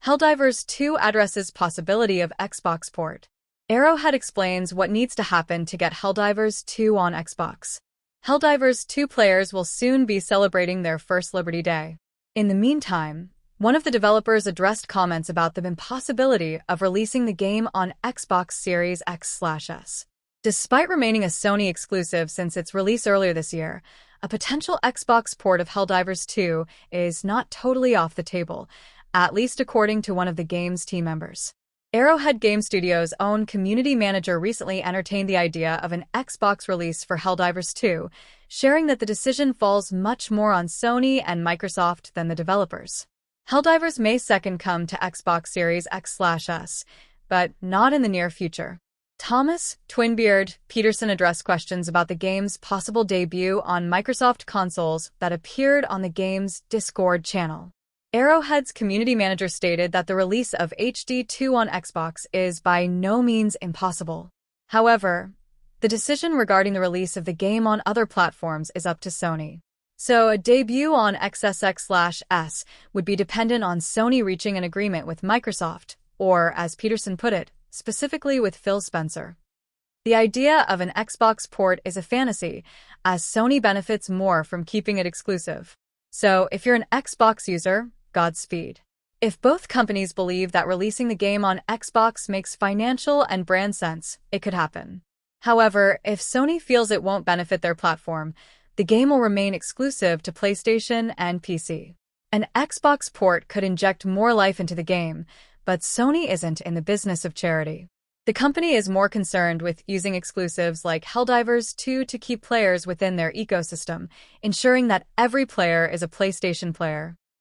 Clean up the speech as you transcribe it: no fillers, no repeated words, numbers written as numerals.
Helldivers 2 addresses possibility of Xbox port. Arrowhead explains what needs to happen to get Helldivers 2 on Xbox. Helldivers 2 players will soon be celebrating their first Liberty Day. In the meantime, one of the developers addressed comments about the impossibility of releasing the game on Xbox Series X/S. Despite remaining a Sony exclusive since its release earlier this year, a potential Xbox port of Helldivers 2 is not totally off the table, at least according to one of the game's team members. Arrowhead Game Studio's own community manager recently entertained the idea of an Xbox release for Helldivers 2, sharing that the decision falls much more on Sony and Microsoft than the developers. Helldivers may second come to Xbox Series X/S, but not in the near future. Thomas Twinbeard Petersson addressed questions about the game's possible debut on Microsoft consoles that appeared on the game's Discord channel. Arrowhead's community manager stated that the release of HD2 on Xbox is by no means impossible. However, the decision regarding the release of the game on other platforms is up to Sony. So a debut on XSX/S would be dependent on Sony reaching an agreement with Microsoft, or, as Petersson put it, specifically with Phil Spencer. The idea of an Xbox port is a fantasy, as Sony benefits more from keeping it exclusive. So if you're an Xbox user, Godspeed. If both companies believe that releasing the game on Xbox makes financial and brand sense, it could happen. However, if Sony feels it won't benefit their platform, the game will remain exclusive to PlayStation and PC. An Xbox port could inject more life into the game, but Sony isn't in the business of charity. The company is more concerned with using exclusives like Helldivers 2 to keep players within their ecosystem, ensuring that every player is a PlayStation player.